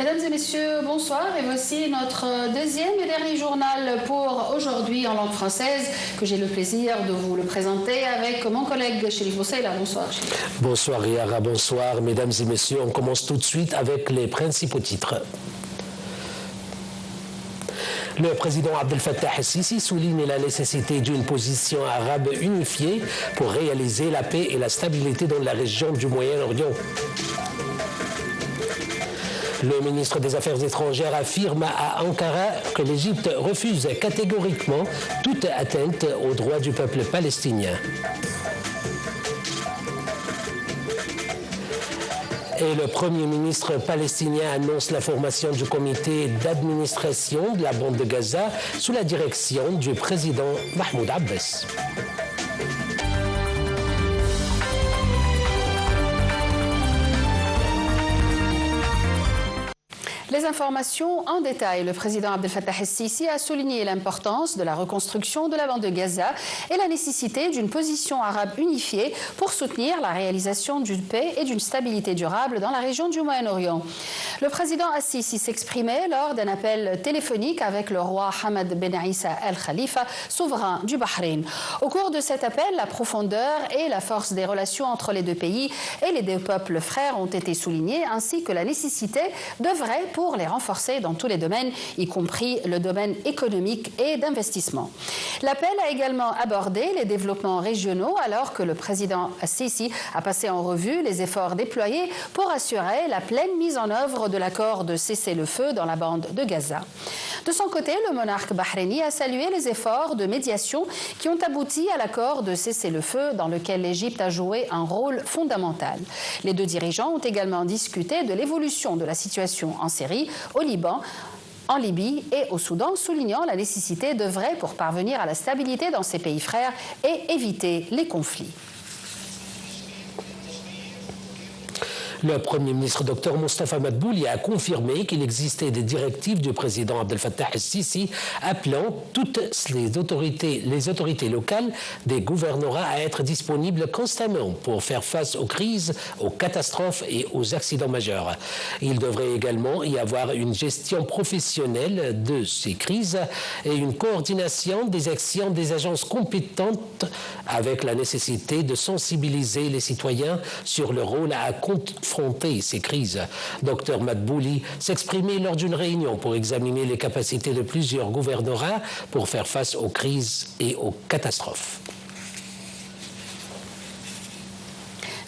Mesdames et messieurs, bonsoir et voici notre deuxième et dernier journal pour aujourd'hui en langue française que j'ai le plaisir de vous le présenter avec mon collègue Chérif Boussaïla. Bonsoir. Bonsoir Riara, bonsoir mesdames et messieurs. On commence tout de suite avec les principaux titres. Le président Abdel Fattah el-Sisi souligne la nécessité d'une position arabe unifiée pour réaliser la paix et la stabilité dans la région du Moyen-Orient. Le ministre des Affaires étrangères affirme à Ankara que l'Égypte refuse catégoriquement toute atteinte aux droits du peuple palestinien. Et le Premier ministre palestinien annonce la formation du comité d'administration de la bande de Gaza sous la direction du président Mahmoud Abbas. Les informations en détail. Le président Abdel Fattah el-Sisi a souligné l'importance de la reconstruction de la bande de Gaza et la nécessité d'une position arabe unifiée pour soutenir la réalisation d'une paix et d'une stabilité durable dans la région du Moyen-Orient. Le président al-Sisi s'exprimait lors d'un appel téléphonique avec le roi Hamad Ben Issa al-Khalifa, souverain du Bahreïn. Au cours de cet appel, la profondeur et la force des relations entre les deux pays et les deux peuples frères ont été soulignées, ainsi que la nécessité d'œuvrer pour les renforcer dans tous les domaines, y compris le domaine économique et d'investissement. L'appel a également abordé les développements régionaux alors que le président al-Sisi a passé en revue les efforts déployés pour assurer la pleine mise en œuvre de l'accord de cessez-le-feu dans la bande de Gaza. De son côté, le monarque bahreïni a salué les efforts de médiation qui ont abouti à l'accord de cessez-le-feu dans lequel l'Égypte a joué un rôle fondamental. Les deux dirigeants ont également discuté de l'évolution de la situation en Syrie, au Liban, en Libye et au Soudan, soulignant la nécessité d'œuvrer pour parvenir à la stabilité dans ces pays frères et éviter les conflits. Le Premier ministre Dr Moustapha Madbouli a confirmé qu'il existait des directives du président Abdel Fattah el-Sisi appelant toutes les autorités locales des gouvernorats à être disponibles constamment pour faire face aux crises, aux catastrophes et aux accidents majeurs. Il devrait également y avoir une gestion professionnelle de ces crises et une coordination des actions des agences compétentes avec la nécessité de sensibiliser les citoyens sur le rôle à confronter ces crises. Dr Madbouli s'exprimait lors d'une réunion pour examiner les capacités de plusieurs gouvernorats pour faire face aux crises et aux catastrophes.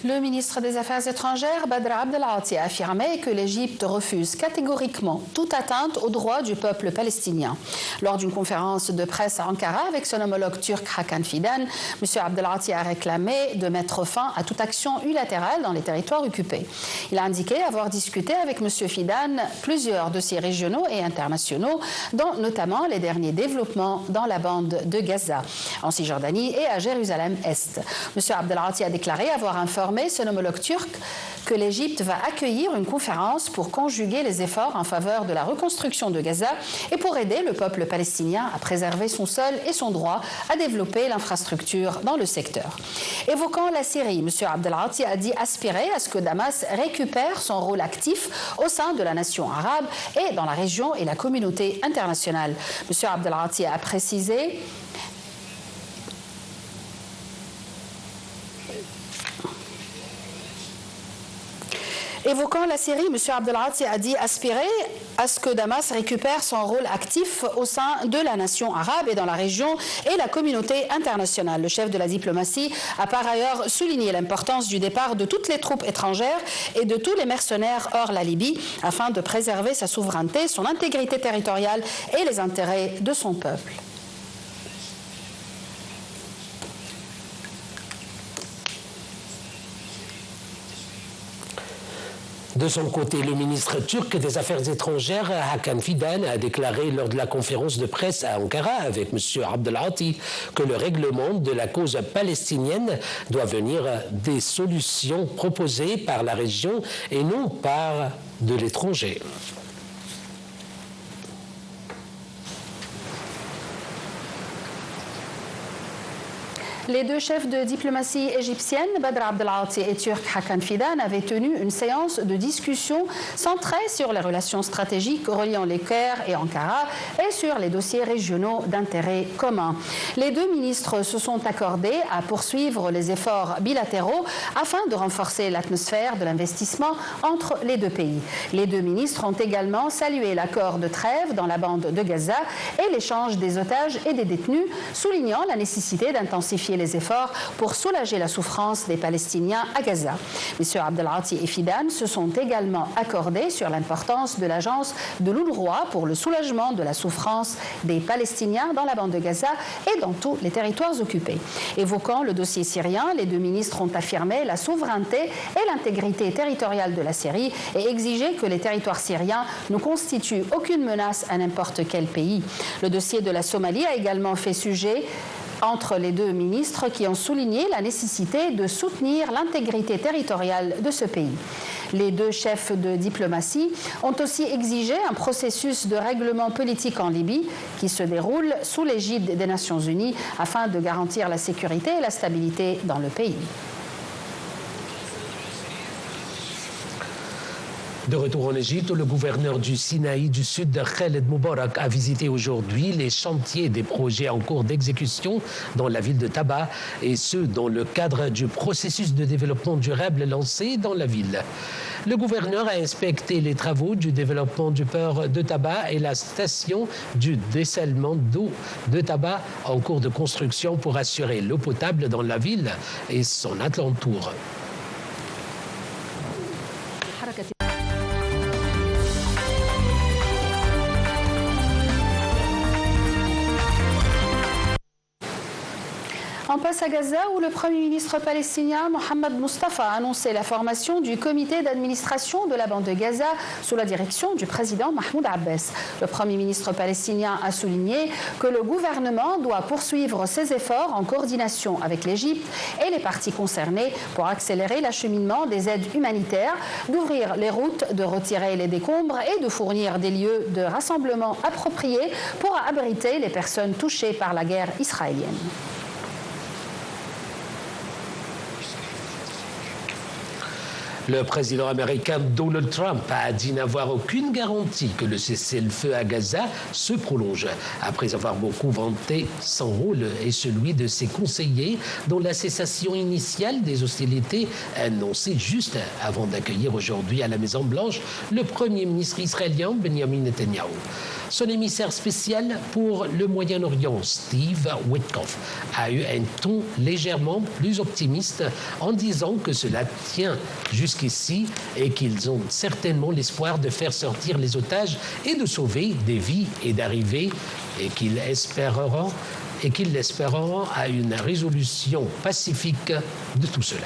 Le ministre des Affaires étrangères, Badr Abdel Ati, a affirmé que l'Égypte refuse catégoriquement toute atteinte aux droits du peuple palestinien. Lors d'une conférence de presse à Ankara avec son homologue turc Hakan Fidan, M. Abdel Ati a réclamé de mettre fin à toute action unilatérale dans les territoires occupés. Il a indiqué avoir discuté avec M. Fidan plusieurs dossiers régionaux et internationaux, dont notamment les derniers développements dans la bande de Gaza, en Cisjordanie et à Jérusalem-Est. M. Abdel Ati a déclaré avoir informé son homologue turc que l'Égypte va accueillir une conférence pour conjuguer les efforts en faveur de la reconstruction de Gaza et pour aider le peuple palestinien à préserver son sol et son droit à développer l'infrastructure dans le secteur. Évoquant la Syrie, M. Abdel Ati a dit aspirer à ce que Damas récupère son rôle actif au sein de la nation arabe et dans la région et la communauté internationale. M. Abdel Ati a précisé Évoquant la Syrie, M. Abdel Ati a dit aspirer à ce que Damas récupère son rôle actif au sein de la nation arabe et dans la région et la communauté internationale. Le chef de la diplomatie a par ailleurs souligné l'importance du départ de toutes les troupes étrangères et de tous les mercenaires hors la Libye afin de préserver sa souveraineté, son intégrité territoriale et les intérêts de son peuple. De son côté, le ministre turc des Affaires étrangères, Hakan Fidan, a déclaré lors de la conférence de presse à Ankara avec M. Abdel Ati que le règlement de la cause palestinienne doit venir des solutions proposées par la région et non par de l'étranger. Les deux chefs de diplomatie égyptienne, Badr Abdelati et turc Hakan Fidan, avaient tenu une séance de discussion centrée sur les relations stratégiques reliant le Caire et Ankara et sur les dossiers régionaux d'intérêt commun. Les deux ministres se sont accordés à poursuivre les efforts bilatéraux afin de renforcer l'atmosphère de l'investissement entre les deux pays. Les deux ministres ont également salué l'accord de trêve dans la bande de Gaza et l'échange des otages et des détenus, soulignant la nécessité d'intensifier les efforts pour soulager la souffrance des Palestiniens à Gaza. M. Abdelati et Fidan se sont également accordés sur l'importance de l'agence de l'UNRWA pour le soulagement de la souffrance des Palestiniens dans la bande de Gaza et dans tous les territoires occupés. Évoquant le dossier syrien, les deux ministres ont affirmé la souveraineté et l'intégrité territoriale de la Syrie et exigé que les territoires syriens ne constituent aucune menace à n'importe quel pays. Le dossier de la Somalie a également fait sujet entre les deux ministres qui ont souligné la nécessité de soutenir l'intégrité territoriale de ce pays. Les deux chefs de diplomatie ont aussi exigé un processus de règlement politique en Libye qui se déroule sous l'égide des Nations Unies afin de garantir la sécurité et la stabilité dans le pays. De retour en Égypte, le gouverneur du Sinaï du Sud, Khaled Moubarak, a visité aujourd'hui les chantiers des projets en cours d'exécution dans la ville de Taba, et ce, dans le cadre du processus de développement durable lancé dans la ville. Le gouverneur a inspecté les travaux du développement du port de Taba et la station du dessalement d'eau de Taba en cours de construction pour assurer l'eau potable dans la ville et son alentour. On passe à Gaza où le Premier ministre palestinien Mohamed Mustafa a annoncé la formation du comité d'administration de la bande de Gaza sous la direction du président Mahmoud Abbas. Le Premier ministre palestinien a souligné que le gouvernement doit poursuivre ses efforts en coordination avec l'Égypte et les parties concernées pour accélérer l'acheminement des aides humanitaires, d'ouvrir les routes, de retirer les décombres et de fournir des lieux de rassemblement appropriés pour abriter les personnes touchées par la guerre israélienne. Le président américain Donald Trump a dit n'avoir aucune garantie que le cessez-le-feu à Gaza se prolonge, après avoir beaucoup vanté son rôle et celui de ses conseillers dans la cessation initiale des hostilités annoncée juste avant d'accueillir aujourd'hui à la Maison-Blanche le Premier ministre israélien Benjamin Netanyahu. Son émissaire spécial pour le Moyen-Orient, Steve Witkoff, a eu un ton légèrement plus optimiste en disant que cela tient jusqu'ici et qu'ils ont certainement l'espoir de faire sortir les otages et de sauver des vies et d'arriver et qu'ils l'espéreront à une résolution pacifique de tout cela.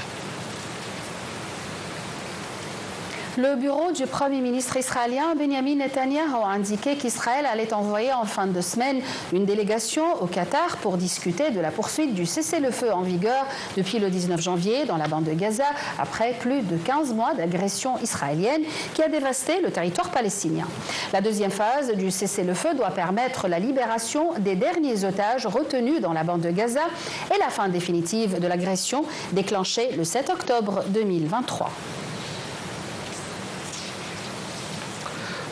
Le bureau du Premier ministre israélien Benjamin Netanyahu a indiqué qu'Israël allait envoyer en fin de semaine une délégation au Qatar pour discuter de la poursuite du cessez-le-feu en vigueur depuis le 19 janvier dans la bande de Gaza, après plus de 15 mois d'agression israélienne qui a dévasté le territoire palestinien. La deuxième phase du cessez-le-feu doit permettre la libération des derniers otages retenus dans la bande de Gaza et la fin définitive de l'agression déclenchée le 7 octobre 2023.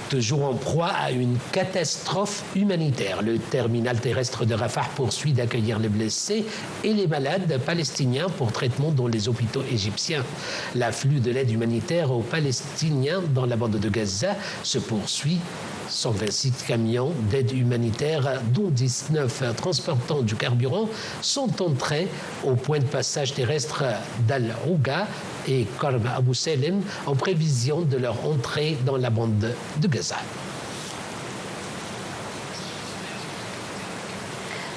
Toujours en proie à une catastrophe humanitaire. Le terminal terrestre de Rafah poursuit d'accueillir les blessés et les malades palestiniens pour traitement dans les hôpitaux égyptiens. L'afflux de l'aide humanitaire aux Palestiniens dans la bande de Gaza se poursuit. 126 camions d'aide humanitaire, dont 19 transportant du carburant, sont entrés au point de passage terrestre d'Al-Rouga et Karb Abu Salem en prévision de leur entrée dans la bande de Gaza.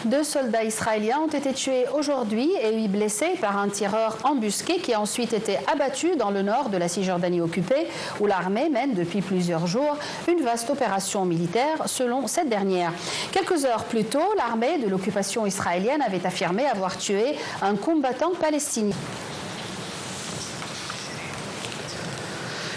2 soldats israéliens ont été tués aujourd'hui et 8 blessés par un tireur embusqué qui a ensuite été abattu dans le nord de la Cisjordanie occupée, où l'armée mène depuis plusieurs jours une vaste opération militaire, selon cette dernière. Quelques heures plus tôt, l'armée de l'occupation israélienne avait affirmé avoir tué un combattant palestinien.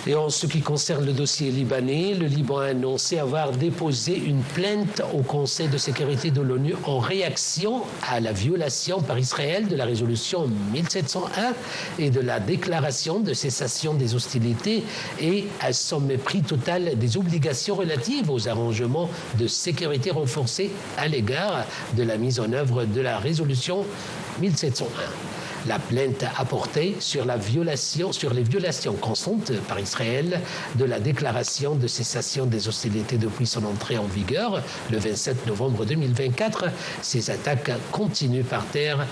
Et en ce qui concerne le dossier libanais, le Liban a annoncé avoir déposé une plainte au Conseil de sécurité de l'ONU en réaction à la violation par Israël de la résolution 1701 et de la déclaration de cessation des hostilités et à son mépris total des obligations relatives aux arrangements de sécurité renforcés à l'égard de la mise en œuvre de la résolution 1701. La plainte a porté sur les violations constantes par Israël de la déclaration de cessation des hostilités depuis son entrée en vigueur le 27 novembre 2024. Ces attaques continuent par terre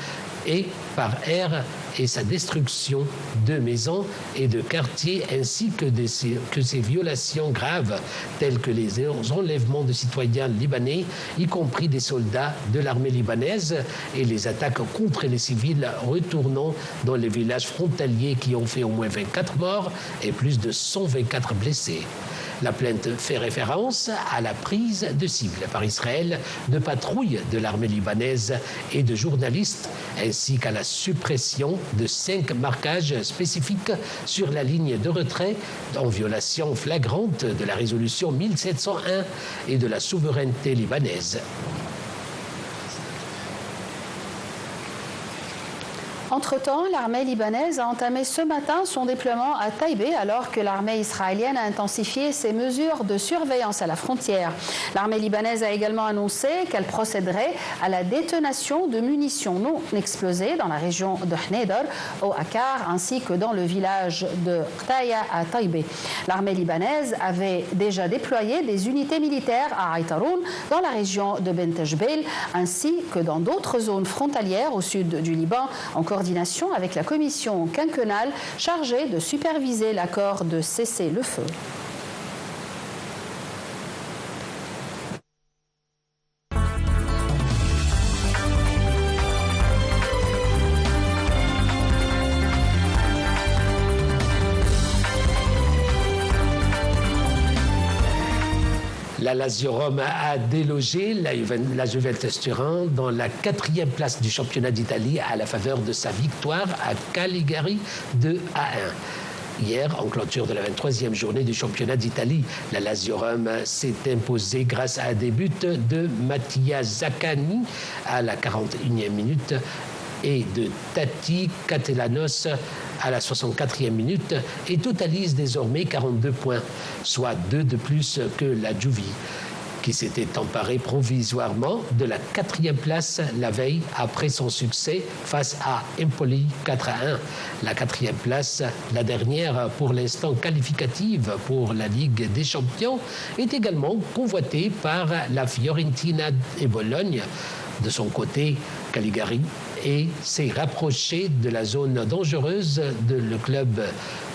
et par air et sa destruction de maisons et de quartiers ainsi que ces violations graves telles que les enlèvements de citoyens libanais, y compris des soldats de l'armée libanaise et les attaques contre les civils retournant dans les villages frontaliers qui ont fait au moins 24 morts et plus de 124 blessés. La plainte fait référence à la prise de cible par Israël de patrouilles de l'armée libanaise et de journalistes, ainsi qu'à la suppression de 5 marquages spécifiques sur la ligne de retrait en violation flagrante de la résolution 1701 et de la souveraineté libanaise. Entre-temps, l'armée libanaise a entamé ce matin son déploiement à Taïbé alors que l'armée israélienne a intensifié ses mesures de surveillance à la frontière. L'armée libanaise a également annoncé qu'elle procéderait à la détonation de munitions non explosées dans la région de Hnedar, au Akkar, ainsi que dans le village de Qtaya à Taïbé. L'armée libanaise avait déjà déployé des unités militaires à Aïtaroun, dans la région de Bent Jbeil, ainsi que dans d'autres zones frontalières au sud du Liban, en coordination avec la commission quinquennale chargée de superviser l'accord de cessez-le-feu. La Lazio Rome a délogé la Juventus Turin dans la 4e place du championnat d'Italie à la faveur de sa victoire à Cagliari 2-1. Hier, en clôture de la 23e journée du championnat d'Italie, la Lazio Rome s'est imposée grâce à des buts de Mattia Zaccani à la 41e minute et de Tati Castellanos à la 64e minute et totalise désormais 42 points, soit 2 de plus que la Juve, qui s'était emparée provisoirement de la 4e place la veille après son succès face à Empoli 4-1. La 4e place, la dernière pour l'instant qualificative pour la Ligue des Champions, est également convoitée par la Fiorentina et Bologne. De son côté, Cagliari s'est rapproché de la zone dangereuse de le club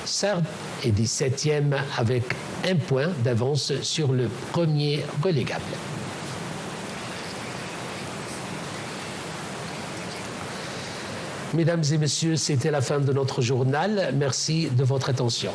sarde est 17e avec 1 point d'avance sur le premier relégable. Mesdames et messieurs, c'était la fin de notre journal. Merci de votre attention.